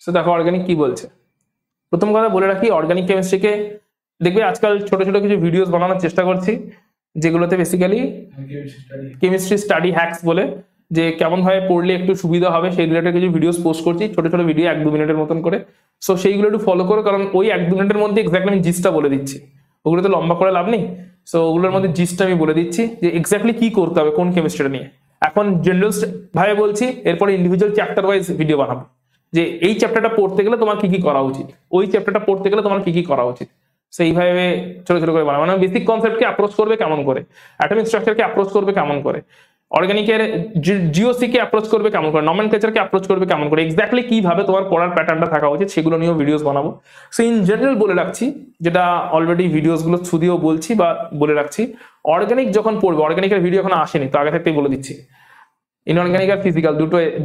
So দেখো organic কি বলছে। প্রথম কথা বলে রাখি, অর্গানিক কেমিস্ট্রিকে দেখবে আজকাল ছোট ছোট কিছু ভিডিওস বানানোর চেষ্টা করছি, যেগুলোতে বেসিক্যালি কেমিস্ট্রি স্টাডি হ্যাকস বলে, যে কেমন ভাবে পড়লে একটু সুবিধা হবে সেই রিলেটেড কিছু ভিডিওস পোস্ট করছি, ছোট ছোট ভিডিও 1-2 মিনিটের মতন করে। সো সেইগুলো একটু ফলো করো, কারণ ওই 1-2 মিনিটের মধ্যে এক্স্যাক্টলি আমি জিসটা বলে দিচ্ছি, ওগুলো তো লম্বা করে লাভ নেই। সো ওগুলোর মধ্যে জিসটা আমি বলে দিচ্ছি যে এক্স্যাক্টলি কি করতে হবে কোন কেমিস্ট্রিটা নিয়ে। এখন জেনারেল ভাবে বলছি, এরপরে ইন্ডিভিজুয়াল চ্যাপ্টার ওয়াইজ ভিডিও বানাবো, যে এই চ্যাপ্টারটা পড়তে গেলে তোমার কি কি করা উচিত, ওই চ্যাপ্টারটা পড়তে গেলে তোমার কি কি করা উচিত, সেইভাবে ছোট ছোট করে বানাবো। মানে বেসিক কনসেপ্টকে অ্যাপ্রোচ করবে কেমন করে, অ্যাটমিক স্ট্রাকচারকে অ্যাপ্রোচ করবে কেমন করে, অর্গানিকের জিওসি কে অ্যাপ্রোচ করবে কেমন করে, নমেনক্লেচারকে অ্যাপ্রোচ করবে কেমন করে, এক্স্যাক্টলি কিভাবে তোমার পড়ার প্যাটার্নটা থাকা উচিত, সেগুলো নিয়েও ভিডিওস বানাবো। সো ইন জেনারেল বলে রাখছি, যেটা অলরেডি ভিডিওস গুলো থ্রু দিয়েও বলছি বা বলে রাখছি, অর্গানিক যখন পড়বে, অর্গানিকের ভিডিও এখন আসেনি তো আগে থাকতেই বলে দিচ্ছি, ইনঅর্গানিক আর ফিজিক্যাল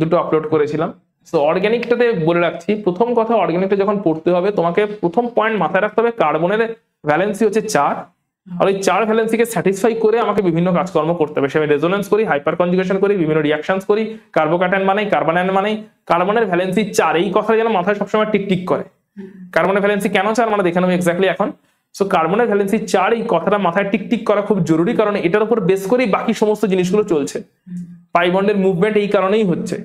দুটো আপলোড করেছিলাম। সো অর্গানিকটাতে বলে রাখছি, প্রথম কথা অর্গানিকটা যখন পড়তে হবে তোমাকে প্রথম পয়েন্ট মাথায় রাখতে হবে, কার্বনের ভ্যালেন্সি হচ্ছে 4, আর ওই 4 ভ্যালেন্সিকে স্যাটিসফাই করে আমাকে বিভিন্ন কাজকর্ম করতে হবে। সে আমি রেজোনেন্স করি, হাইপার কনজুগেশন করি, বিভিন্ন রিঅ্যাকশনস করি, কার্বোক্যাটায়ন বানাই, কার্বনায়ন বানাই, কার্বনের ভ্যালেন্সি 4, এই কথা যেন মাথায় সবসময় টিক করে। কার্বনের ভ্যালেন্সি কেন 4 মানে দেখে নেবো এক্স্যাক্টলি এখন। সো কার্বনের ভ্যালেন্সি 4, এই কথাটা মাথায় টিক করা খুব জরুরি, কারণ এটার উপর বেস করেই বাকি সমস্ত জিনিসগুলো চলছে। পাই বন্ডের মুভমেন্ট এই কারণেই হচ্ছে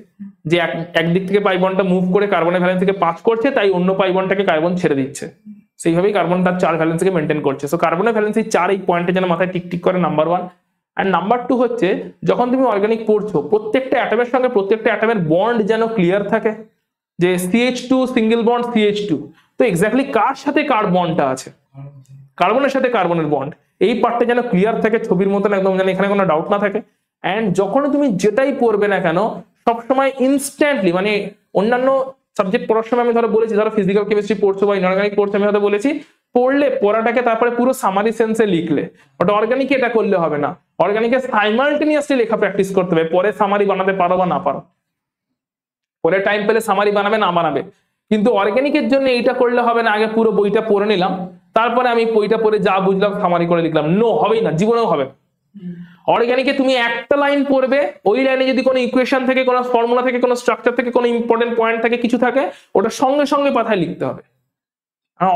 যে একদিক থেকে পাই বন্ডটা মুভ করে কার্বনের ভ্যালেন্সিকে 5 করছে, তাই অন্য পাই বন্ডটাকে কার্বন ছেড়ে দিচ্ছে, সেইভাবেই কার্বন তার 4 ভ্যালেন্সিকে মেনটেন করছে। সো কার্বনের ভ্যালেন্সি 4, এই পয়েন্টে যেন মাথায় টিক করে, নাম্বার 1। আর নাম্বার 2 হচ্ছে, যখন তুমি অর্গানিক পড়ছো প্রত্যেকটা অ্যাটমের সঙ্গে প্রত্যেকটা অ্যাটমের বন্ড যেন ক্লিয়ার থাকে, যে CH2 সিঙ্গেল বন্ড CH2, তো এক্স্যাক্টলি কার সাথে কার বন্ডটা আছে, কার্বনের সাথে কার্বনের বন্ড, এই পার্টটা যেন ক্লিয়ার থাকে ছবির মতন একদম, যেন এখানে কোনো ডাউট না থাকে। এন্ড যখন তুমি যেটাই পড়বে না কেন সবসময় ইনস্ট্যান্টলি, মানে অন্যান্য সাবজেক্ট পড়ার সময় আমি ধরো বলেছি, ধরো ফিজিক্যাল কেমিস্ট্রি পড়ছো বা ইনঅর্গানিক পড়ছো, আমি হয়তো বলেছি পড়লে পড়াটাকে তারপরে পুরো সামারি সেন্সে লিখলে, ওটা অর্গানিকে এটা করলে হবে না, অর্গানিকে সাইমালটেনিয়াসলি লেখা প্র্যাকটিস করতে হবে, পরে সামারি বানাতে পারো বা না পারো, পরে টাইম পেলে সামারি বানাবে না বানাবে, কিন্তু অর্গানিকের জন্য এইটা করলে হবে না, আগে পুরো বইটা পড়ে নিলাম তারপরে আমি বইটা পড়ে যা বুঝলাম সামারি করে লিখলাম, নো, হবেই না, জীবনেও হবে। অর্গানিকে তুমি একটা লাইন পড়বে, ওই লাইনে যদি কোনো ইকুয়েশন থেকে, কোনো ফর্মুলা থেকে, কোনো স্ট্রাকচার থেকে, কোনো ইম্পর্টেন্ট পয়েন্ট থেকে কিছু থাকে, ওটা সঙ্গে সঙ্গে পাতায় লিখতে হবে।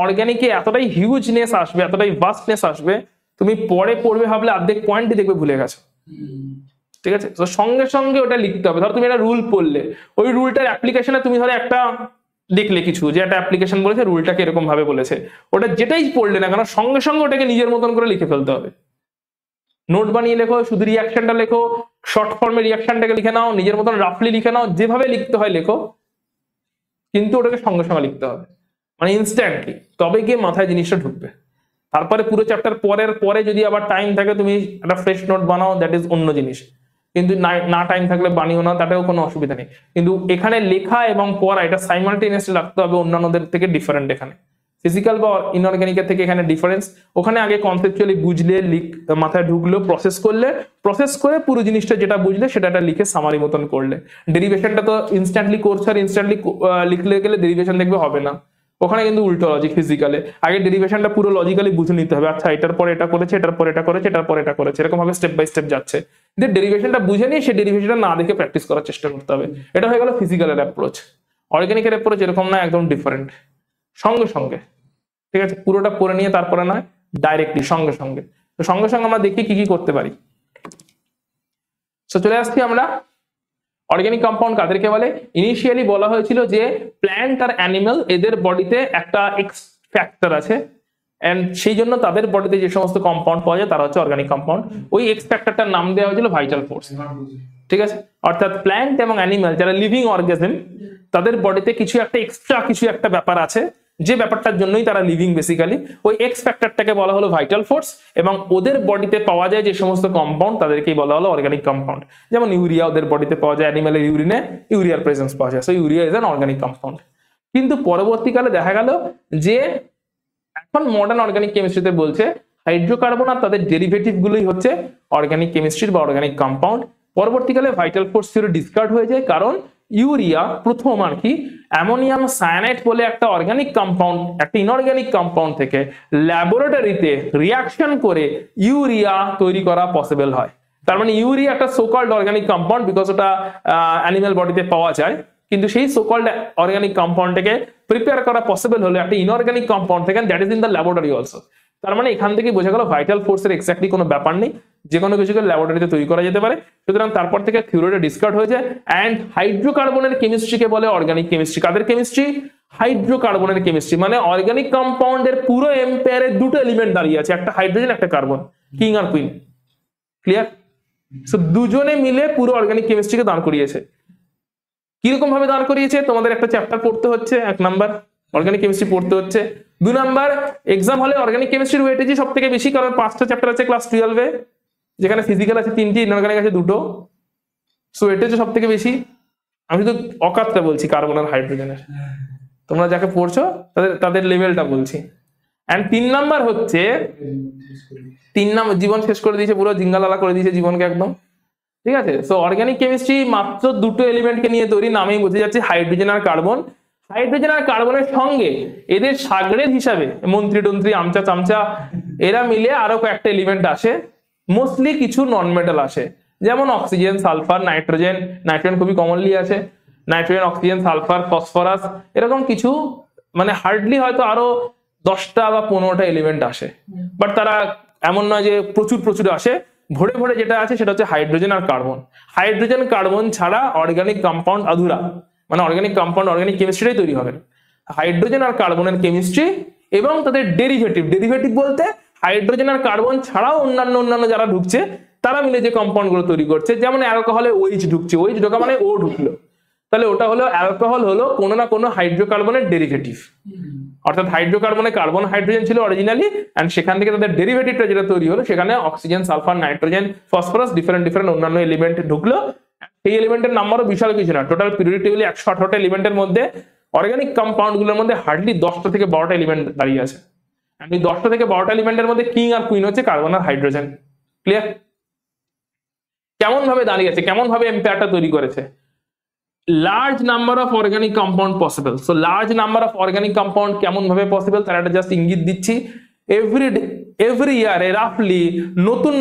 অর্গানিকে এতটাই হিউজনেস আসবে, এতটাই ভাস্টনেস আসবে, তুমি পরে পড়বে ভাবলে অর্ধেক পয়েন্টই দেখবে ভুলে গেছো। ঠিক আছে, তো সঙ্গে সঙ্গে ওটা লিখতে হবে। ধরো তুমি একটা রুল পড়লে, ওই রুলটার অ্যাপ্লিকেশনে তুমি ধরো একটা দেখলে কিছু, যে একটা অ্যাপ্লিকেশন বলেছে, রুলটাকে এরকম ভাবে বলেছে, ওটা যেটাই পড়লে না কেন সঙ্গে সঙ্গে ওটাকে নিজের মতন করে লিখে ফেলতে হবে। নোট বানিয়ে লেখো, শুধু রিয়াকশনটা লেখো, শর্ট ফর্মে রিয়াকশনটাকে লিখে নাও, নিজের মতন রাফলি লিখে নাও, যেভাবে লিখতে হয় লেখো, কিন্তু ওটাকে সঙ্গে সঙ্গে লিখতে হবে, মানে ইনস্ট্যান্টলি, তবে গিয়ে মাথায় জিনিসটা ঢুকবে। তারপরে পুরো চ্যাপ্টার পরে যদি আবার টাইম থাকে তুমি একটা ফ্রেশ নোট বানাও, দ্যাট ইজ অন্য জিনিস, কিন্তু না টাইম থাকলে বানিও না, তাতেও কোনো অসুবিধা নেই। কিন্তু এখানে লেখা এবং পড়া এটা সাইমালটেনিয়াসলি রাখতে হবে, অন্যান্যদের থেকে ডিফারেন্ট। এখানে ফিজিক্যাল বা ইনঅর্গানিকের থেকে এখানে ডিফারেন্স। ওখানে আগে কনসেপচুয়ালি বুঝলে, মাথায় ঢুকলো, প্রসেস করে পুরো জিনিসটা যেটা বুঝলে সেটা লিখে সামারি মতন করলে। ডেরিভেশনটা তো ইনস্ট্যান্টলি করছে, আর ইনস্ট্যান্টলি লিখলে গেলে ডেরিভেশন দেখবে হবে না, ওখানে কিন্তু উল্টো লজিক। ফিজিক্যালে আগে ডেরিভেশনটা পুরো লজিক্যালি বুঝে নিতে হবে, আচ্ছা এটার পরে এটা করেছে, এটার পরে এটা করেছে, এটার পরে এটা করেছে, এরকম ভাবে স্টেপ বাই স্টেপ যাচ্ছে। ডেরিভেশনটা বুঝে নিয়ে সেই ডেরিভেশনটা না দেখে প্র্যাকটিস করার চেষ্টা করতে হবে। এটা হয়ে গেল ফিজিক্যালের অ্যাপ্রোচ। অর্গানিকের অ্যাপ্রোচ এরকম না, একদম ডিফারেন্ট, সঙ্গে সঙ্গে। ঠিক আছে, পুরোটা পড়ে নিয়ে তারপরে নয়, ডাইরেক্টলি সঙ্গে সঙ্গে। তো সঙ্গে সঙ্গে আমরা দেখি কি কি করতে পারি। তো চলে আসছি আমরা, অর্গানিক কম্পাউন্ড কাদেরকে বলে। ইনিশিয়ালি বলা হয়েছিল যে প্ল্যান্ট আর অ্যানিমেল, এদের বডিতে একটা এক্স ফ্যাক্টর আছে, এন্ড সেই জন্য তাদের বডিতে যে সমস্ত কম্পাউন্ড পাওয়া যায় তারা হচ্ছে অর্গানিক কম্পাউন্ড। ওই এক্স ফ্যাক্টরটার নাম দেওয়া হয়েছিল ভাইটাল ফোর্স। ঠিক আছে, অর্থাৎ প্ল্যান্ট এবং অ্যানিমেল যারা লিভিং অর্গানিজম, তাদের বডিতে কিছু একটা এক্সট্রা কিছু একটা ব্যাপার আছে, যে ব্যাপারটার জন্যই তারা লিভিং বেসিক্যালি। ওই এক্স ফ্যাক্টরটাকে বলা হলো ভাইটাল ফোর্স, এবং ওদের বডিতে পাওয়া যায় যে সমস্ত কম্পাউন্ড তাদেরকেই বলা হলো অর্গানিক কম্পাউন্ড। যেমন ইউরিয়া ওদের বডিতে পাওয়া যায়, অ্যানিমেলের ইউরিনে ইউরিয়ার প্রেজেন্স পাওয়া যায়, so urea is an organic compound. কিন্তু পরবর্তীকালে দেখা গেল যে এখন মডার্ন অর্গানিক কেমিস্ট্রিতে বলছে হাইড্রোকার্বন আর তাদের ডেরিভেটিভ গুলোই হচ্ছে অর্গানিক কেমিস্ট্রির বা অর্গানিক কম্পাউন্ড। পরবর্তীকালে ভাইটাল ফোর্স থিওরি ডিসকার্ড হয়ে যায়, কারণ ইউরিয়া প্রথম আর কি অ্যামোনিয়াম সায়ানাইড বলে একটা অর্গানিক কম্পাউন্ড, একটা ইনঅর্গানিক কম্পাউন্ড থেকে ল্যাবরেটরিতে রিয়াকশন করে ইউরিয়া তৈরি করা পসিবল হয়। তার মানে ইউরিয়া একটা সোকল্ড অর্গানিক কম্পাউন্ড, বিকজ ওটা অ্যানিমাল বডিতে পাওয়া যায়, কিন্তু সেই সোকল্ড অর্গানিক কম্পাউন্ডটাকে প্রিপেয়ার করা পসিবল হলো একটা ইনঅর্গানিক কম্পাউন্ড থেকে, that is in the laboratory also. তার মানে এখান থেকে বোঝা গেল ভাইটাল ফোর্সের এক্স্যাক্টলি কোনো ব্যাপার নেই, যে কোনো কিছুকে ল্যাবরেটরিতে তৈরি করা যেতে পারে। সুতরাং তারপর থেকে থিওরিটা ডিসকার্ড হয়ে যায়। অ্যান্ড হাইড্রোকার্বনের কেমিস্ট্রিকে বলে অর্গানিক কেমিস্ট্রি। কাদের কেমিস্ট্রি? হাইড্রোকার্বনের কেমিস্ট্রি। মানে অর্গানিক কম্পাউন্ডের পুরো এম্পায়ারে দুটো এলিমেন্ট দাঁড়িয়ে আছে, একটা হাইড্রোজেন একটা কার্বন, কিং আর কুইন। ক্লিয়ার? সো দুজনে মিলে পুরো অর্গানিক কেমিস্ট্রিকে দাঁড় করিয়েছে। কিরকম ভাবে দাঁড় করিয়েছে? তোমাদের একটা চ্যাপ্টার পড়তে হচ্ছে, 1 নাম্বার অর্গানিক কেমিস্ট্রি পড়তে হচ্ছে। 2 নাম্বার এক্সাম হলে অর্গানিক কেমিস্ট্রির ওয়েটেজই সব থেকে বেশি, কারণ 5টা চ্যাপ্টার আছে ক্লাস 12-এ, যেখানে ফিজিক্যাল আছে 3টি, ইনঅর্গানিক আছে 2টো। সো ওয়েটেজ সব থেকে বেশি। আমি তো অকাতটা বলছি কার্বন আর হাইড্রোজেনের, তোমরা যাকে পড়ছো তাদের লেভেলটা বলছি। এন্ড 3 নাম্বার হচ্ছে, 3 নাম্বার জীবন শেষ করে দিয়েছে, পুরো জিঙ্গালালা করে দিয়েছে জীবনকে একদম। ঠিক আছে? সো অর্গানিক কেমিস্ট্রি মাত্র দুটো এলিমেন্টকে নিয়ে তৈরি, নামেই বোঝা যাচ্ছে হাইড্রোজেন আর কার্বন। হাইড্রোজেন আর কার্বনের সঙ্গে এদের সাগরের হিসাবে মন্ত্রী টন্ত্রী আমচা চামচা এরা মিলে আরো কয়েকটা এলিমেন্ট আসে, মোস্টলি কিছু নন মেটাল আসে, যেমন অক্সিজেন, সালফার, নাইট্রোজেন। নাইট্রোজেন খুবই কমনলি আছে, নাইট্রোজেন, অক্সিজেন, সালফার, ফসফরাস, এরকম কিছু, মানে হার্ডলি হয়তো আরো 10টা বা 15টা এলিমেন্ট আসে। বাট তারা এমন নয় যে প্রচুর প্রচুর আসে, ভরে ভরে যেটা আছে সেটা হচ্ছে হাইড্রোজেন আর কার্বন। হাইড্রোজেন কার্বন ছাড়া অর্গানিক কম্পাউন্ড আধুরা, মানে অর্গানিক কম্পাউন্ড অর্গানিক কেমিস্ট্রিটাই তৈরি হবে। হাইড্রোজেন আর কার্বনের কেমিস্ট্রি এবং তাদের ডেরিভেটিভ, ডেরিভেটিভ বলতে হাইড্রোজেন আর কার্বন ছাড়াও অন্যান্য যারা ঢুকছে তারা মিলে যে কম্পাউন্ড গুলো তৈরি করছে। যেমন অ্যালকোহলে ওইচ ঢুকছে, ওইচ ঢোকা মানে ও ঢুকলো, তাহলে ওটা হলো অ্যালকোহল, হলো কোনো না কোনো হাইড্রোকার্বনের ডেরিভেটিভ। অর্থাৎ হাইড্রোকার্বনে কার্বন হাইড্রোজেন ছিল অরিজিনালি, এন্ড সেখান থেকে তাদের ডেরিভেটিভটা যেটা তৈরি হলো, সেখানে oxygen, sulphur, nitrogen, phosphorus, different অন্যান্য এলিমেন্ট ঢুকলো। এই এলিমেন্টের নাম্বারও বিশাল কিছু না, টোটাল পিরিয়ডিক টেবিলে 118টা এলিমেন্টের মধ্যে অর্গানিক কম্পাউন্ড গুলোর মধ্যে হার্ডলি 10টা থেকে 12টা এলিমেন্ট দাঁড়িয়ে আছে। এই 10টা থেকে 12টা এলিমেন্টের মধ্যে কিং আর কুইন হচ্ছে কার্বন আর হাইড্রোজেন। ক্লিয়ার? কেমন ভাবে দাঁড়িয়ে আছে, কেমন ভাবে এম্পায়ারটা তৈরি করেছে? large number of organic compound possible. So large number of organic compound কেমন ভাবে পসিবল তার একটা জাস্ট ইঙ্গিত দিচ্ছি। এভরি ইয়ারে রাফলি নতুন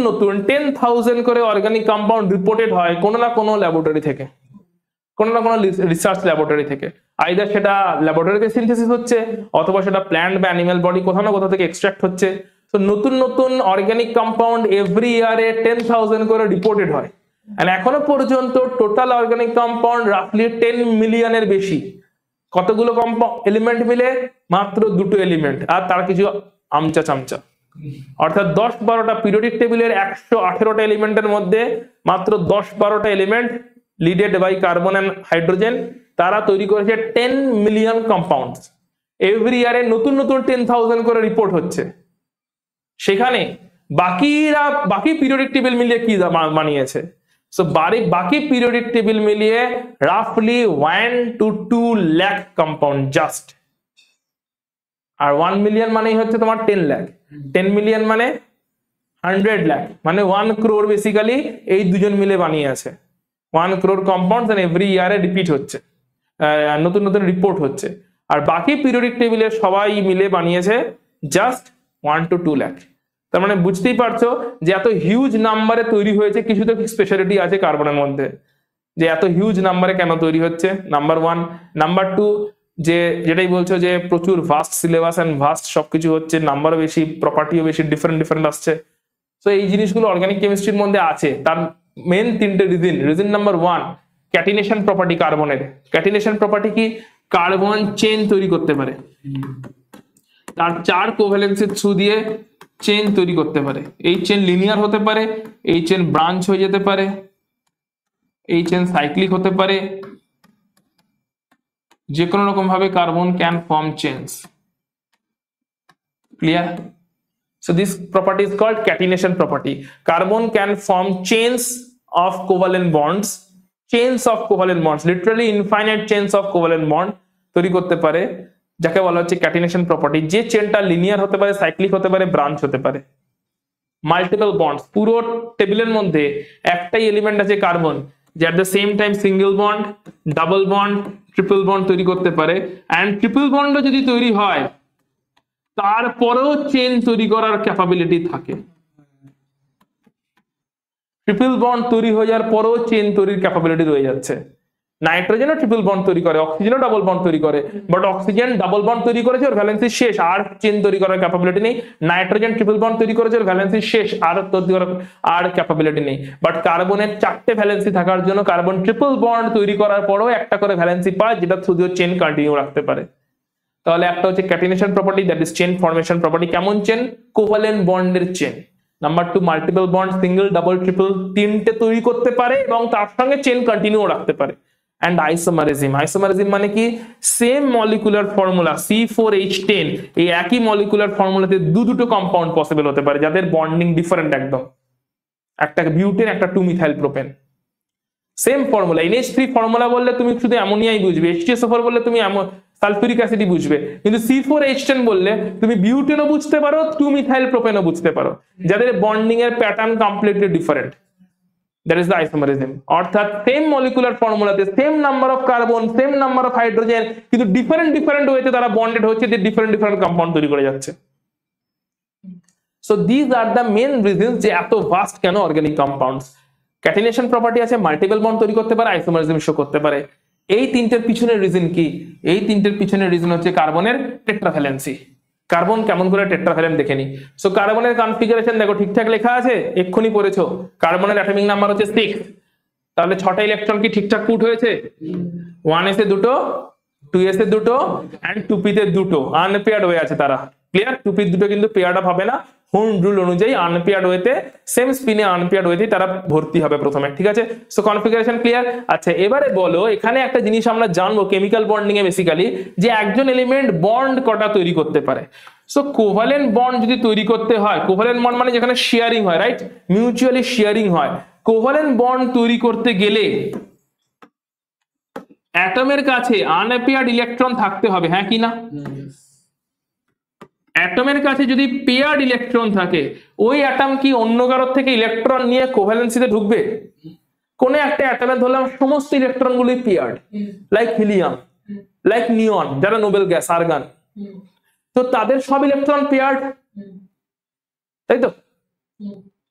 10,000 করে অর্গানিক কম্পাউন্ড রিপোর্টেড হয় কোনো না কোনো ল্যাবরেটরি থেকে, কোনো না কোনো রিসার্চ ল্যাবরেটরি থেকে। আইদার সেটা ল্যাবরেটরিতে সিনথেসিস হচ্ছে, অথবা সেটা প্ল্যান্ট বা অ্যানিমাল বডি কোথাও না কোথাও থেকে এক্সট্রাক্ট হচ্ছে। তো নতুন অর্গানিক কম্পাউন্ড এভরি ইয়ারে 10,000 করে রিপোর্টেড হয়। এখনো পর্যন্ত টোটাল অর্গানিক কম্পাউন্ড রাফলি 10 মিলিয়নের বেশি। কতগুলো এলিমেন্ট মিলে? মাত্র দুটো এলিমেন্ট আর তার কিছু আমচা চামচা। অর্থাৎ 10-12টা পিরিয়ডিক টেবিলের 118টা এলিমেন্টের মধ্যে মাত্র 10-12টা element leaded by carbon and hydrogen, তারা তৈরি করেছে 10 মিলিয়ন কম্পাউন্ড। এভরি ইয়ারে নতুন 10,000 করে রিপোর্ট হচ্ছে। সেখানে বাকি পিরিয়ডিক টেবিল মিলিয়ে কি বানিয়েছে? সো বাকি পিরিয়ডিক টেবিল মিলিয়ে রাফলি 1 to 2 লাখ কম্পাউন্ড জাস্ট। আর 1 মিলিয়ন মানেই হচ্ছে তোমার 10 লাখ, 10 মিলিয়ন মানে 100 লাখ, মানে 1 crore বেসিক্যালি এই দুজন মিলে বানিয়ে আছে। 1 crore কম্পাউন্ডস এন্ড এভরি ইয়ারে রিপিট হচ্ছে, নতুন রিপোর্ট হচ্ছে। আর বাকি পিরিয়ডিক টেবিলের সবাই মিলে বানিয়েছে জাস্ট 1 to 2 লাখ। তার মানে বুঝতেই পারছো যে এত হিউজ নাম্বারে তৈরি হয়েছে। কিছু তো স্পেশালিটি আছে কার্বনের মধ্যে, যে এত হিউজ নাম্বারে কেন তৈরি হচ্ছে, নাম্বার 1। নাম্বার 2, যে যেটাই বলছো যে প্রচুর ভাস্ট সিলেবাস এন্ড ভাস্ট সবকিছু হচ্ছে, নাম্বারও বেশি, প্রপার্টিও বেশি, ডিফারেন্ট আসছে। তো এই জিনিসগুলো অর্গানিক কেমিস্ট্রির মধ্যে আছে। তার মেন 3টে রিজন। নাম্বার 1, ক্যাটিনেশন প্রপার্টি কার্বনের। ক্যাটিনেশন প্রপার্টি কি? কার্বন চেন তৈরি করতে পারে, তার 4 কোভ্যালেন্সের থ্রু দিয়ে চেন তৈরি করতে পারে। এই চেন লিনিয়ার হতে পারে, এই চেন ব্রাঞ্চ হয়ে যেতে পারে, এই চেন সাইক্লিক হতে পারে, যে কোনো রকম ভাবে carbon can form chains. Clear? So this property is called catenation property. Carbon can form chains of covalent bonds, literally infinite chains of covalent bond তৈরি করতে পারে, যাকে বলা হচ্ছে ক্যাটিনেশন প্রপার্টি। যে চেনটা লিনিয়ার হতে পারে, সাইক্লিক হতে পারে, ব্রাঞ্চ হতে পারে। মাল্টিপল বন্ডস, পুরো টেবিলের মধ্যে একটাই এলিমেন্ট আছে কার্বন, যে at the same time single bond, double bond, triple bond তৈরি করতে পারে। এন্ড ট্রিপল বন্ডও যদি তৈরি হয় তারপরেও চেন তৈরি করার ক্যাপাবিলিটি থাকে। ট্রিপল বন্ড তৈরি হয়ে যাওয়ার পরেও চেন তৈরির ক্যাপাবিলিটি রয়ে যাচ্ছে। নাইট্রোজেনও ট্রিপল বন্ড তৈরি করে, অক্সিজেনও ডাবল বন্ড তৈরি করে, বাট অক্সিজেন ডাবল বন্ড তৈরি করেছে, ওর ভ্যালেন্সি শেষ, আর চেন তৈরি করার ক্যাপাবিলিটি নেই। নাইট্রোজেন ট্রিপল বন্ড তৈরি করেছে, ওর ভ্যালেন্সি শেষ, আর তৈরি করার আর ক্যাপাবিলিটি নেই। বাট কার্বনের 4টে ভ্যালেন্সি থাকার জন্য কার্বন ট্রিপল বন্ড তৈরি করার পরেও একটা করে ভ্যালেন্সি পায়, যেটা থ্রু দিয়ে চেন কন্টিনিউ রাখতে পারে। তাহলে একটা হচ্ছে catenation property, that is chain formation property. কেমন চেন? কোভালেন্ট বন্ডের chain. Number 2 multiple bond, single, double, triple 3টে তৈরি করতে পারে এবং তার সঙ্গে চেন কন্টিনিউ রাখতে পারে। এন্ড আইসোমারিজম, আইসোমারিজম মানে কি? সেম মলিকুলার ফর্মুলা C4H10, এই একই মলিকুলার ফর্মুলাতে দুটো কম্পাউন্ড পসিবল হতে পারে যাদের বন্ডিং ডিফারেন্ট একদম, একটা বিউটেন, একটা two methyl propane. Same formula, NH3 formula বললে তুমি শুধু অ্যামোনিয়াই বুঝবে, H2SO4 বললে তুমি সালফিউরিক অ্যাসিডই বুঝবে, কিন্তু C4H10 বললে তুমি বিউটেনও বুঝতে পারো, 2-মিথাইল প্রোপেনও বুঝতে পারো, যাদের বন্ডিং এর pattern completely different. That is the isomerism. অর্থাৎ সেম মলিকুলার ফর্মুলাতে same number of carbon, same number of hydrogen, কিন্তু ডিফারেন্ট ওয়েতে তারা বন্ডেড হচ্ছে, যে ডিফারেন্ট কম্পাউন্ড তৈরি করে যাচ্ছে। So this are the main reasons যে এত ভাস্ট কেন অর্গানিক কম্পাউন্ডস। ক্যাটিনেশন প্রপার্টি আছে, মাল্টিপল বন্ড তৈরি করতে পারে, আইসোমারিজম শো করতে পারে। এই তিনটের পিছনের রিজন কি? এই তিনটের পিছনের রিজন হচ্ছে কার্বনের টেট্রাভ্যালেন্সি। কার্বন কেমন করে টেট্রাভ্যালেন্ট দেখে নি। সো কার্বনের কনফিগারেশন দেখো, ঠিকঠাক লেখা আছে, এক্ষুনি পড়েছো। কার্বনের অ্যাটমিক নাম্বার হচ্ছে 6, তাহলে 6টা ইলেকট্রন কি ঠিকঠাক পুট হয়েছে? 1s এ দুটো, 2s এ দুটো, এন্ড 2p তে দুটো আনপেয়ার্ড হয়ে আছে তারা। ক্লিয়ার? 2p দুটো কিন্তু পেয়ার্ড আপ হবে না, হোম রুল অনুযায়ী আনপেয়ার্ড ওয়েতে, সেম স্পিনে আনপেয়ার্ড ওয়েতে তারা ভর্তি হবে প্রথমে। ঠিক আছে, সো কনফিগারেশন ক্লিয়ার। আচ্ছা, এবারে বলো, এখানে একটা জিনিস আমরা জানবো কেমিক্যাল বন্ডিং এ বেসিক্যালি, যে একজন এলিমেন্ট বন্ড কটা তৈরি করতে পারে। সো কোভালেন্ট বন্ড যদি তৈরি করতে হয়, কোভালেন্ট বন্ড মানে যেখানে শেয়ারিং হয়, রাইট, মিউচুয়ালি শেয়ারিং হয়। কোভালেন্ট বন্ড তৈরি করতে গেলে অ্যাটমের কাছে আনপেয়ার্ড ইলেকট্রন থাকতে হবে, হ্যাঁ কি না? অ্যাটমের কাছে যদি পেয়ার্ড ইলেকট্রন থাকে, ওই অ্যাটম কি অন্য কারোর থেকে ইলেকট্রন নিয়ে কোভ্যালেন্সিতে ঢুকবে? কোন একটা অ্যাটমে ধরলাম সমস্ত ইলেকট্রন গুলি পেয়ার্ড, লাইক হিলিয়াম, লাইক নিয়ন, যারা নোবেল গ্যাস, আর্গন, তো তাদের সব ইলেকট্রন পেয়ার্ড, তাই তো?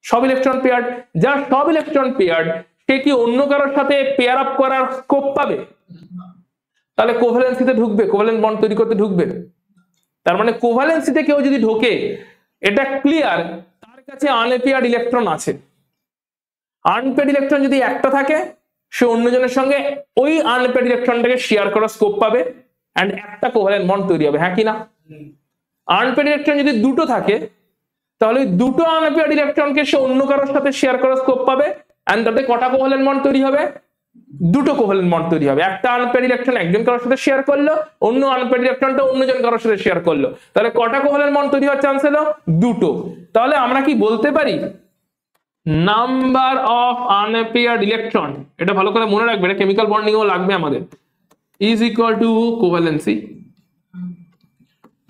সব ইলেকট্রন পেয়ার্ড, যার সব ইলেকট্রন পেয়ার্ড, সে কি অন্য কারোর সাথে পেয়ার আপ করার স্কোপ পাবে? তাহলে কোভ্যালেন্সিতে ঢুকবে, কোভ্যালেন্ট বন্ড তৈরি করতে ঢুকবে। তার মানে কোভ্যালেন্সিতে কেউ যদি ঢোকে, এটা ক্লিয়ার তার কাছে আনপেয়ার্ড ইলেকট্রন আছে। আনপেয়ার্ড ইলেকট্রন যদি একটা থাকে, সে অন্যজনের সঙ্গে ওই আনপেয়ার্ড ইলেকট্রনটাকে শেয়ার করার স্কোপ পাবে, এন্ড একটা কোভ্যালেন্ট বন্ড তৈরি হবে, হ্যাঁ কি না? আনপেয়ার্ড ইলেকট্রন যদি দুটো থাকে, তাহলে দুটো আনপেয়ার্ড ইলেকট্রনকে সে অন্য কারোর সাথে শেয়ার করার স্কোপ পাবে, এন্ড তাতে কটা কোভ্যালেন্ট বন্ড তৈরি হবে? দুটো কোভ্যালেন্ট বন্ড তৈরি হবে। একটা আনপেয়ার্ড ইলেকট্রন একজন কারোর সাথে শেয়ার করলো, অন্য আনপেয়ার্ড ইলেকট্রনটা অন্যজন কারোর সাথে শেয়ার করলো, তাহলে কটা কোভ্যালেন্ট বন্ড তৈরি হওয়ার চান্স হলো? দুটো। তাহলে আমরা কি বলতে পারি, নাম্বার অফ আনপেয়ার্ড ইলেকট্রন, এটা ভালো করে মনে রাখবে, এটা কেমিক্যাল বন্ডিং এও লাগবে আমাদের, ইজ ইকুয়াল টু কোভ্যালেন্সি।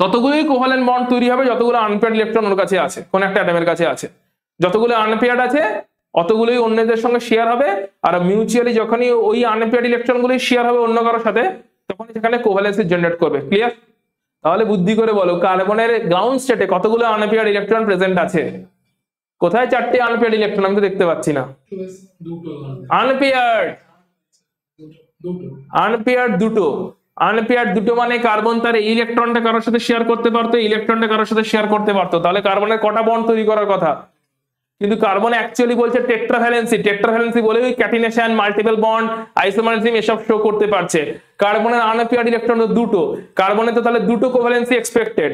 ততগুলোই কোভ্যালেন্ট বন্ড তৈরি হবে যতগুলো আনপেয়ার্ড ইলেকট্রন ওর কাছে আছে, কোন একটা অ্যাটমের কাছে আছে। যতগুলো আনপেয়ার্ড আছে অতগুলোই অন্যদের সঙ্গে শেয়ার হবে, আর মিউচুয়ালি যখনই ওই আনপেয়ার্ড ইলেকট্রন গুলো শেয়ার হবে অন্য কারোর সাথে, তখন সেখানে কোভ্যালেন্সি জেনারেট করবে। ক্লিয়ার? তাহলে বুদ্ধি করে বলো, কার্বনের গ্রাউন্ড স্টেটে কতগুলো আনপেয়ার্ড ইলেকট্রন প্রেজেন্ট আছে? কোথায় 4টে আনপেয়ার্ড ইলেকট্রন? আমি তো দেখতে পাচ্ছি না। আনপেয়ার্ড, আনপেয়ার্ড দুটো। আনপেয়ার্ড দুটো মানে কার্বন তার এই ইলেকট্রনটা কারোর সাথে শেয়ার করতে পারতো, ইলেকট্রনটা কারোর সাথে শেয়ার করতে পারতো, তাহলে কার্বনের কটা বন্ড তৈরি করার কথা? কিন্তু কার্বন অ্যাকচুয়ালি বলছে টেট্রাভ্যালেন্সি। টেট্রাভ্যালেন্সি বলে ওই ক্যাটিনেশন, মাল্টিপল বন্ড, আইসোমারিজম এসব শো করতে পারছে। কার্বনের আনপেয়ার্ড ইলেকট্রন দুটো, কার্বনে তো তাহলে দুটো কোভ্যালেন্সি এক্সপেক্টেড,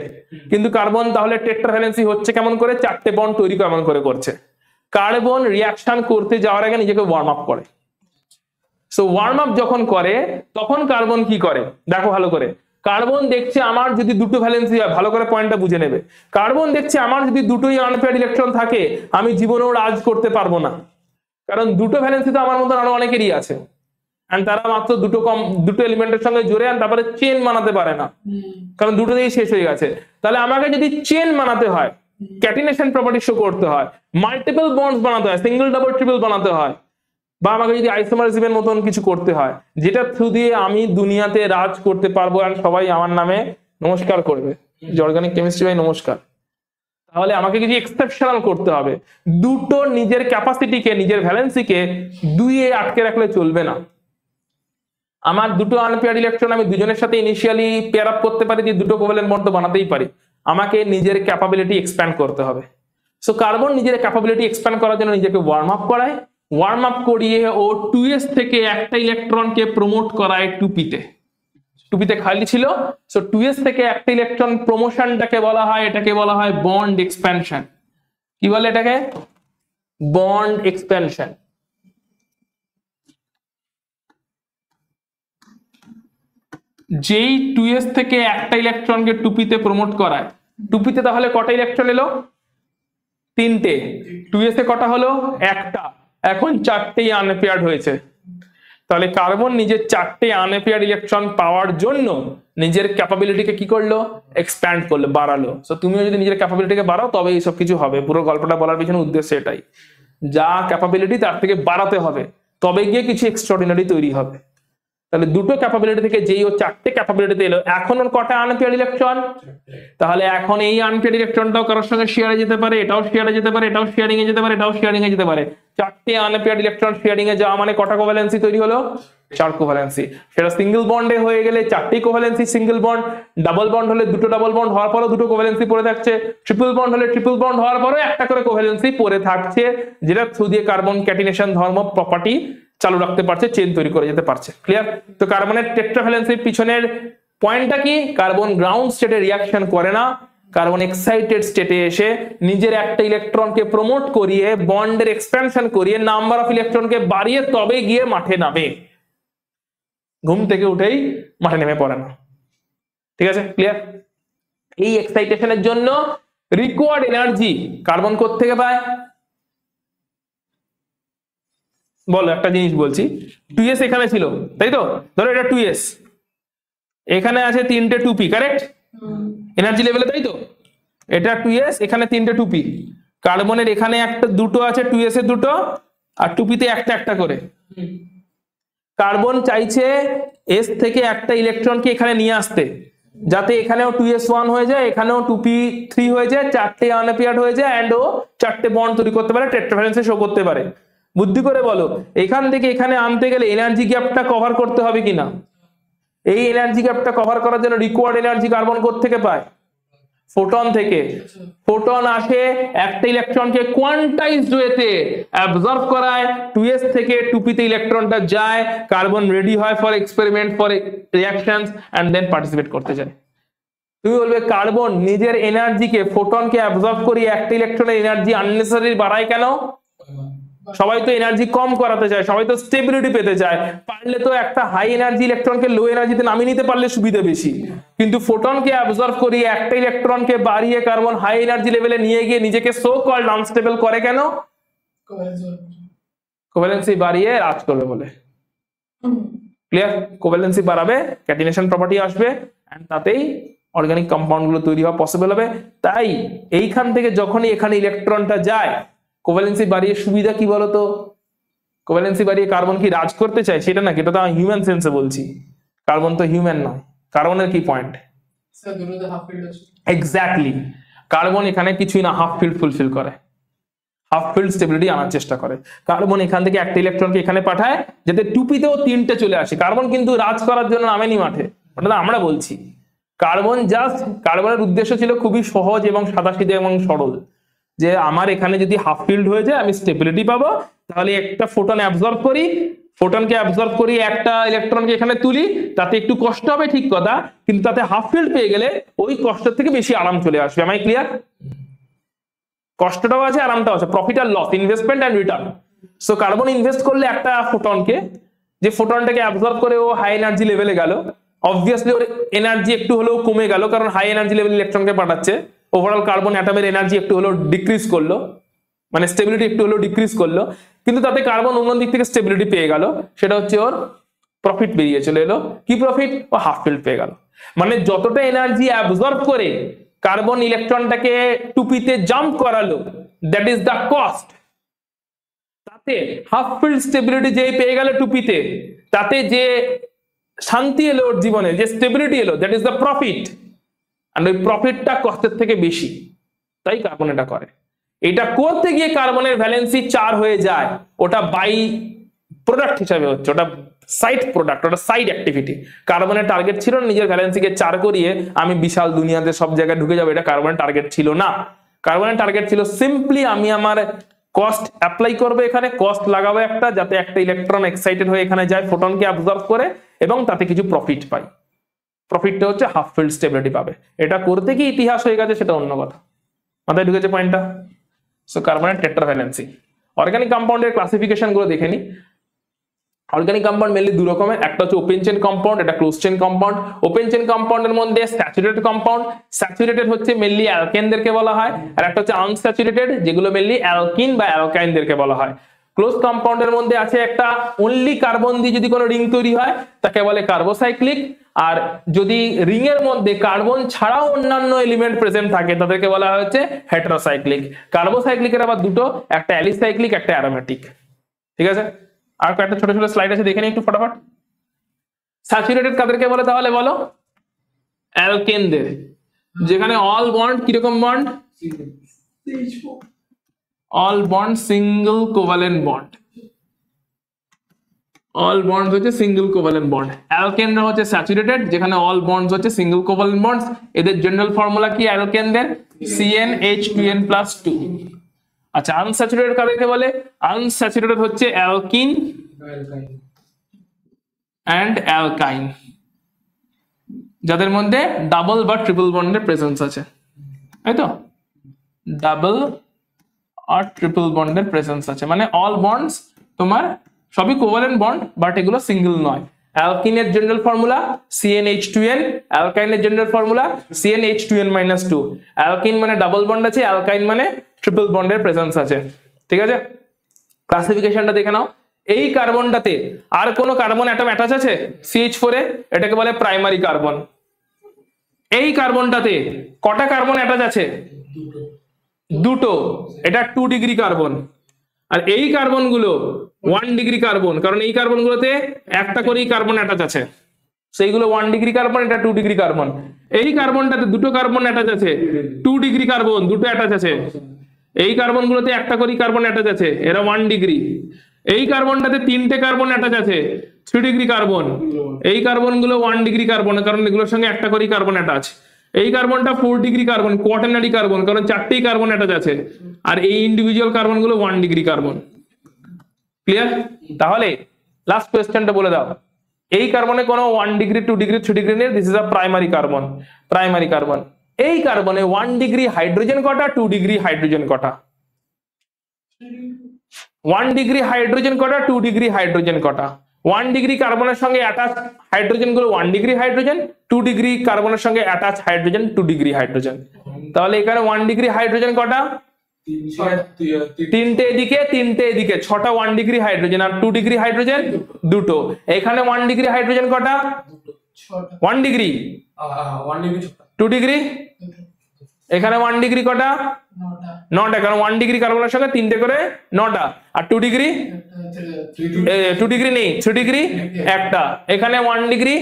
কিন্তু কার্বন তাহলে টেট্রাভ্যালেন্সি হচ্ছে কেমন করে? 4টে বন্ড তৈরি কেমন করে করছে? কার্বন রিঅ্যাকশন করতে যাওয়ার আগে নিজেকে ওয়ার্ম আপ করে। সো ওয়ার্ম আপ যখন করে, তখন কার্বন কি করে দেখো ভালো করে। কার্বন দেখছে আমার যদি দুটো ভ্যালেন্সি হয়, ভালো করে পয়েন্টটা বুঝে নেবে। কার্বন দেখছে আমার যদি দুটোই আনপেয়ার্ড ইলেকট্রন থাকে, আমি জীবনেও রাজ করতে পারবো না, কারণ দুটো ভ্যালেন্সি তো আমার মতন আরো অনেকেরই আছে, এন্ড তারা মাত্র দুটো এলিমেন্টের সঙ্গে জুড়ে তারপরে চেন বানাতে পারে না, কারণ দুটোতেই শেষ হয়ে গেছে। তাহলে আমাকে যদি চেন বানাতে হয়, ক্যাটিনেশন প্রপার্টি শো করতে হয়, মাল্টিপল বন্ডস বানাতে হয়, সিঙ্গেল, ডাবল, ট্রিপল বানাতে হয়, বা আমাকে যদি আইসোমারিজমের মতন কিছু করতে হয়, যেটা থ্রু দিয়ে আমি দুনিয়াতে রাজ করতে পারবো আর সবাই আমার নামে নমস্কার করবে, অর্গানিক কেমিস্ট্রি ভাই নমস্কার, তাহলে আমাকে কিছু এক্সেপশনাল করতে হবে। দুটো নিজের ক্যাপাসিটিকে, নিজের ভ্যালেন্সিকে 2 এ আটকে রাখলে চলবে না। আমার দুটো আনপেয়ার্ড ইলেকট্রন আমি দুজনের সাথে ইনিশিয়ালি পেয়ার আপ করতে পারি, দিয়ে দুটো কোভ্যালেন্ট বন্ড তো বানাতেই পারি। আমাকে নিজের ক্যাপাবিলিটি এক্সপ্যান্ড করতে হবে। সো কার্বন নিজের ক্যাপাবিলিটি এক্সপ্যান্ড করার জন্য নিজেকে ওয়ার্ম আপ করায়, ওয়ার্ম আপ করিয়ে ও 2s থেকে একটা ইলেকট্রনকে প্রমোট করায় 2p-তে। 2p-তে খালি ছিল, সো 2s থেকে একটা ইলেকট্রন প্রমোশনটাকে বলা হয়, এটাকে বলা হয় বন্ড এক্সপ্যানশন। কি বলে এটাকে? Bond expansion. যেই 2s থেকে একটা ইলেকট্রনকে 2p-তে প্রমোট করায়, 2p-তে তাহলে কটা ইলেকট্রন এলো? 3টে। 2s এ কটা হলো? একটা। এখন 4টেই আনপেয়ার্ড হয়েছে। তাহলে কার্বন নিজের 4টে আনপেয়ার্ড ইলেকট্রন পাওয়ার জন্য নিজের ক্যাপাবিলিটিকে কি করলো? এক্সপ্যান্ড করলো, বাড়ালো। সো তুমিও যদি নিজের ক্যাপাবিলিটিকে বাড়াও তবে এইসব কিছু হবে। পুরো গল্পটা বলার পিছনে উদ্দেশ্য এটাই, যা ক্যাপাবিলিটি তার থেকে বাড়াতে হবে, তবে গিয়ে কিছু এক্সট্রাঅর্ডিনারি তৈরি হবে। তাহলে দুটো ক্যাপাবিলিটি থেকে যেই ও 4টে ক্যাপাবিলিটিতে এলো, এখন ওর কটা আনপেয়ার্ড ইলেকট্রন? তাহলে এখন এই আনপেয়ার্ড ইলেকট্রনটাও কারোর সঙ্গে শেয়ারে যেতে পারে, এটাও শেয়ারে যেতে পারে, এটাও শেয়ারিং এ যেতে পারে, এটাও শেয়ারিং এ যেতে পারে। 4টে আনপেয়ার্ড ইলেকট্রন শেয়ারিং এ যাওয়া মানে কটা কোভ্যালেন্সি তৈরি হলো? 4 কোভ্যালেন্সি। সেটা সিঙ্গেল বন্ডে হয়ে গেলে 4টি covalency single bond, double bond হলে দুটো ডাবল বন্ড হওয়ার পরও দুটো কোভ্যালেন্সি পড়ে থাকছে, ট্রিপল বন্ড হলে ট্রিপল বন্ড হওয়ার পরও একটা করে কোভ্যালেন্সি পড়ে থাকছে, যেটা থ্রু দিয়ে কার্বন ক্যাটিনেশন ধর্ম প্রপার্টি চালু রাখতে পারছে, চেন তৈরি করে যেতে পারছে। ক্লিয়ার? তো কার্বনের টেট্রাভ্যালেন্সির পিছনের পয়েন্টটা কি? কার্বন গ্রাউন্ড স্টেটে রিঅ্যাকশন করে না, কার্বন এক্সাইটেড স্টেটে এসে নিজের একটা ইলেকট্রনকে প্রমোট করিয়ে বন্ডের এক্সপ্যানশন করিয়ে নাম্বার অফ ইলেকট্রনকে বাড়িয়ে তবে গিয়ে মাঠে নামে। ঘুম থেকে উঠেই মাঠে নেমে পড়ে না। ঠিক আছে? ক্লিয়ার? এই এক্সাইটেশনের জন্য রিকোয়ার্ড এনার্জি কার্বন কোথা থেকে পায়? বলো, একটা জিনিস বলছি, 2s এখানে ছিল, তাই তো? ধরো এটা 2s, এখানে আছে 3টে 2p, কারেক্ট? এনার্জি লেভেলে, তাই তো? এটা 2s, এখানে 3টে 2p। কার্বনের এখানে একটা দুটো আছে 2s এর দুটো, আর 2p-তে একটা একটা করে। কার্বন চাইছে s থেকে একটা ইলেকট্রনকে এখানে নিয়ে আসতে, যাতে এখানেও 2s1 হয়ে যায়, এখানেও 2p3 হয়ে যায়, 4টে আনপেয়ার্ড হয়ে যায়, এন্ড ও 4টে বন্ড তৈরি করতে পারে, টেট্রাভ্যালেন্সে শো করতে পারে। বুদ্ধি করে বলো, এখান থেকে এখানে আনতে গেলে এনার্জি গ্যাপটা কভার করতে হবে কিনা? এই এনার্জি গ্যাপটা কভার করার জন্য রিকোয়ার্ড এনার্জি কার্বন কোথা থেকে পায়? ফোটন থেকে। ফোটন আসে একটা ইলেকট্রনকে কোয়ান্টাইজড ওয়েতে অ্যাবজর্ব করায়, 2s থেকে 2p-তে ইলেকট্রনটা যায়, কার্বন রেডি হয় for experiment, for reactions, and then participate করতে যায়। তুমি বলবে কার্বন নিজের এনার্জিকে ফোটনকে অ্যাবজর্ব করিয়ে একটা ইলেকট্রনের এনার্জি আননেসেসারি বাড়ায় কেন? সবাই তো এনার্জি কম করাতে চায়, সবাই তো স্টেবিলিটি পেতে চায়। পারলে তো একটা হাই এনার্জি ইলেকট্রনকে লো এনার্জিতে নামিয়ে নিতে পারলে সুবিধা বেশি, কিন্তু ফোটনকে অ্যাবজর্ব করিয়ে একটা ইলেকট্রনকে বাড়িয়ে কার্বন হাই এনার্জি লেভেলে নিয়ে গিয়ে নিজেকে সো কল্ড আনস্টেবল করে কেন? কোভ্যালেন্সি বাড়িয়ে রাজ করবে বলে। ক্লিয়ার? কোভ্যালেন্সি বাড়াবে, ক্যাটিনেশন প্রপার্টি আসবে, এন্ড তাতেই অর্গানিক কম্পাউন্ড গুলো তৈরি হওয়া পসিবল হবে। তাই এইখান থেকে যখনই এখানে ইলেকট্রনটা যায়, কোভ্যালেন্সি বাড়িয়ে সুবিধা কি বলতো? কোভ্যালেন্সি বাড়িয়ে কার্বন কি রাজ করতে চায় সেটা নাকি? এটা তো আমি হিউম্যান সেন্সে বলছি, কার্বন তো হিউম্যান নয়। কার্বনের কি পয়েন্ট? এক্স্যাক্টলি, কার্বন এখানে কিছুই না, হাফ ফিল্ড ফুলফিল করে, হাফ ফিল্ড স্টেবিলিটি আনার চেষ্টা করে। কার্বন এখান থেকে একটা ইলেকট্রনকে এখানে পাঠায় যাতে 2p-তেও 3টে চলে আসে। কার্বন কিন্তু রাজ করার জন্য নামেনি মাঠে, ওটা তো আমরা বলছি। কার্বন জাস্ট, কার্বনের উদ্দেশ্য ছিল খুবই সহজ এবং সাদাসিধে এবং সরল, যে আমার এখানে যদি হাফ ফিল্ড হয়ে যায় আমি স্টেবিলিটি পাবো, তাহলে একটা ফোটন অ্যাবজর্ব করি, ফোটনকে অ্যাবজর্ব করি, একটা ইলেকট্রনকে এখানে তুলি, তাতে একটু কষ্ট হবে ঠিক কথা, কিন্তু তাতে হাফ ফিল্ড পেয়ে গেলে ওই কষ্টের থেকে বেশি আরাম চলে আসবে। আমায় ক্লিয়ার? কষ্টটাও আছে, আরামটাও আছে, প্রফিট আর loss, investment and return. So carbon invest করলে একটা ফোটনকে, যে ফোটনটাকে অ্যাবজর্ব করে ও হাই এনার্জি লেভেলে গেল, অবভিয়াসলি ওর এনার্জি একটু হলেও কমে গেল, কারণ হাই এনার্জি লেভেল ইলেকট্রনকে পাঠাচ্ছে। ওভারঅল কার্বন অ্যাটমের এনার্জি একটু হলেও ডিক্রিজ করলো, মানে স্টেবিলিটি একটু হলেও ডিক্রিজ করলো, কিন্তু তাতে কার্বন অন্য দিক থেকে স্টেবিলিটি পেয়ে গেল, সেটা হচ্ছে ওর প্রফিট বেরিয়ে চলে এলো। কি প্রফিট? ও হাফ ফিল্ড পেয়ে গেল। মানে যতটা এনার্জি অ্যাবজর্ব করে কার্বন ইলেকট্রনটাকে 2p-তে জাম্প করালো, দ্যাট ইজ দ্য কস্ট। তাতে হাফ ফিল্ড স্টেবিলিটি যেই পেয়ে গেল 2p-তে, তাতে যে শান্তি এলো ওর জীবনে, যে স্টেবিলিটি এলো, দ্যাট ইজ দ্য প্রফিট। আর ওই প্রফিটটা কষ্টের থেকে বেশি, তাই কার্বন এটা করে। এটা করতে গিয়ে কার্বনের ভ্যালেন্সি 4 হয়ে যায়, ওটা বাই প্রোডাক্ট হিসাবে হচ্ছে, ওটা সাইড প্রোডাক্ট, ওটা সাইড অ্যাক্টিভিটি। কার্বনের টার্গেট ছিল না নিজের ভ্যালেন্সিকে 4 করিয়ে আমি বিশাল দুনিয়াতে সব জায়গায় ঢুকে যাবো, এটা কার্বনের টার্গেট ছিল না। কার্বনের টার্গেট ছিল সিম্পলি আমি আমার কস্ট অ্যাপ্লাই করবো, এখানে কস্ট লাগাবো একটা, যাতে একটা ইলেকট্রন এক্সাইটেড হয়ে এখানে যায়, ফোটনকে অ্যাবজর্ব করে এবং তাতে কিছু প্রফিট পাই। প্রফিটটা হচ্ছে হাফ ফিল্ড স্টেবিলিটি পাবে। এটা করতে কি ইতিহাস হয়ে গেছে সেটা অন্য কথা, মাথায় ঢুকেছে পয়েন্টটা? সো কার্বনের টেট্রাভ্যালেন্সি। অর্গানিক কম্পাউন্ডের ক্লাসিফিকেশন গুলো দেখে নি। অর্গানিক কম্পাউন্ড মেনলি দু রকমের, একটা হচ্ছে ওপেন চেইন কম্পাউন্ড, এটা close chain compound. Open chain কম্পাউন্ডের মধ্যে স্যাচুরেটেড কম্পাউন্ড, স্যাচুরেটেড হচ্ছে মেনলি অ্যালকেনদেরকে বলা হয়, আর একটা হচ্ছে আনস্যাচুরেটেড যেগুলো মেনলি অ্যালকিন বা অ্যালকাইনদেরকে বলা হয়। ক্লোজ কম্পাউন্ডের মধ্যে আছে একটা অনলি কার্বন দিয়ে যদি কোনো রিং তৈরি হয় তাকে বলে কার্বোসাইক্লিক, আর যদি রিং এর মধ্যে কার্বন ছাড়াও অন্যান্য এলিমেন্ট প্রেজেন্ট থাকে তাদেরকে বলা হচ্ছে হেটেরোসাইক্লিক। কার্বোসাইক্লিকের আবার দুটো, একটা অ্যালিসাইক্লিক, একটা অ্যারোমেটিক। ঠিক আছে, আর কয়েকটা ছোট ছোট স্লাইড আছে দেখে নিই একটু ফটাফট। স্যাচুরেটেড কাদেরকে বলে তাহলে বলো? অ্যালকেনদের, যেখানে অল বন্ড কিরকম বন্ড? All bond single covalent bond, all bonds হচ্ছে সিঙ্গেল কোভালেন্ট বন্ড। অ্যালকেনরা হচ্ছে স্যাচুরেটেড, যেখানে অল বন্ডস হচ্ছে সিঙ্গেল কোভালেন্ট বন্ডস। এদের জেনারেল ফর্মুলা কি অ্যালকেনদের? CnH2n+2। আচ্ছা, আনস্যাচুরেটেড কাদেরকে বলে? আনস্যাচুরেটেড হচ্ছে অ্যালকিন অ্যান্ড অ্যালকাইন, যাদের মধ্যে ডাবল বা ট্রিপল বন্ডের প্রেজেন্স আছে, তাই তো? ডাবল আর ট্রিপল বন্ডের প্রেজেন্স আছে, মানে অল বন্ডস তোমার সবই কোভালেন্ট বন্ড বাট এগুলো সিঙ্গেল নয়। অ্যালকিনের জেনারেল ফর্মুলা CnH2n, অ্যালকাইনের জেনারেল ফর্মুলা CnH2n-2। অ্যালকিন মানে ডাবল বন্ড আছে, অ্যালকাইন মানে ট্রিপল বন্ডের প্রেজেন্স আছে। ঠিক আছে, ক্লাসিফিকেশনটা দেখে নাও। এই কার্বনটাতে আর কোন কার্বন অ্যাটম অ্যাটাচ আছে CH4 এ, এটাকে বলে প্রাইমারি কার্বন। এই কার্বনটাতে কটা কার্বন অ্যাটাচ আছে? দুটো, এটা 2 ডিগ্রি কার্বন। আর এই কার্বন গুলো 1 ডিগ্রি কার্বন, কারণ এই কার্বন গুলোতে একটা করেই কার্বন অ্যাটাচ আছে, সেইগুলো 1 ডিগ্রি কার্বন, এটা 2 ডিগ্রি কার্বন। এই কার্বনটাতে দুটো কার্বন অ্যাটাচ আছে, 2 ডিগ্রি কার্বন, দুটো অ্যাটাচ আছে। এই কার্বন গুলোতে একটা করেই কার্বন অ্যাটাচ আছে, এরা 1 ডিগ্রি। এই কার্বনটাতে 3টে কার্বন অ্যাটাচ আছে, 3 ডিগ্রি কার্বন। এই কার্বন গুলো 1 ডিগ্রি কার্বন, কারণ এগুলোর সঙ্গে একটা করেই কার্বন অ্যাটাচ। এই কার্বনটা 4 ডিগ্রি কার্বন, কোয়াটারনারি কার্বন, কারণ 4টেই কার্বন অ্যাটাচ আছে। আর এই ইন্ডিভিজুয়াল কার্বন গুলো 1 ডিগ্রি কার্বন। ক্লিয়ার? তাহলে লাস্ট কোয়েশ্চেনটা বলে দাও, এই কার্বনে কোনো 1 ডিগ্রি, 2 ডিগ্রি, 3 ডিগ্রি নেই, this is a primary carbon. Primary carbon. এই কার্বনে 1 ডিগ্রি হাইড্রোজেন কটা, 2 ডিগ্রি হাইড্রোজেন কটা? 1 ডিগ্রি হাইড্রোজেন কটা, 2 ডিগ্রি হাইড্রোজেন কটা? 1 ডিগ্রি কার্বনের সঙ্গে অ্যাটাচ হাইড্রোজেন গুলো 1 ডিগ্রি হাইড্রোজেন, 2 ডিগ্রি কার্বনের সঙ্গে অ্যাটাচ হাইড্রোজেন 2 ডিগ্রি হাইড্রোজেন। তাহলে এখানে 1 ডিগ্রি হাইড্রোজেন কটা? 3টে এদিকে, 3টে এদিকে, 6টা 1 ডিগ্রি হাইড্রোজেন। আর 2 ডিগ্রি হাইড্রোজেন দুটো। এখানে 1 ডিগ্রি হাইড্রোজেন কটা? 1 ডিগ্রি, 2 ডিগ্রি। এখানে 1 ডিগ্রি কটা? 9টা, কারণ 1 ডিগ্রি কার্বনের সঙ্গে 3টে করে 9টা। আর 2 ডিগ্রি, 2 ডিগ্রি নেই, 3 ডিগ্রি একটা। এখানে 1 ডিগ্রি,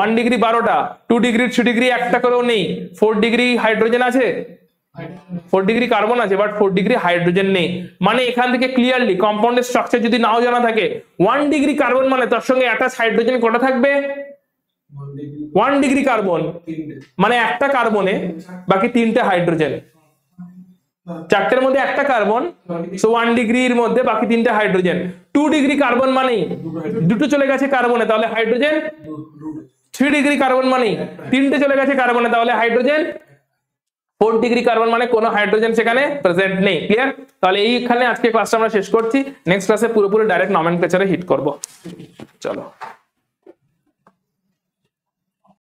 1 ডিগ্রি 12টা। 2 ডিগ্রি, 3 ডিগ্রি একটা করেও নেই। 4 ডিগ্রি হাইড্রোজেন আছে, 4 ডিগ্রি কার্বন আছে, বাট 4 ডিগ্রি হাইড্রোজেন নেই। মানে এখান থেকে ক্লিয়ারলি কম্পাউন্ডের স্ট্রাকচার যদি নাও জানা থাকে, 1 ডিগ্রি কার্বন মানে তার সঙ্গে অ্যাটাচ হাইড্রোজেন কটা থাকবে? 1 ডিগ্রি কার্বন মানে একটা কার্বনে বাকি 3টে হাইড্রোজেন। 4টের মধ্যে একটা কার্বন, সো 1 ডিগ্রির মধ্যে বাকি 3টে হাইড্রোজেন। 2 ডিগ্রি কার্বন মানে দুটো চলে গেছে কার্বনে, তাহলে হাইড্রোজেন। 3 ডিগ্রি কার্বন মানে 3টে চলে গেছে কার্বনে, তাহলে হাইড্রোজেন। 4 ডিগ্রি কার্বন মানে কোনো হাইড্রোজেন সেখানে প্রেজেন্ট নেই। ক্লিয়ার? তাহলে এইখানে আজকে ক্লাসটা আমরা শেষ করছি। নেক্সট ক্লাসে পুরোপুরি ডাইরেক্ট নমেনক্লেচারে হিট করব। চলো।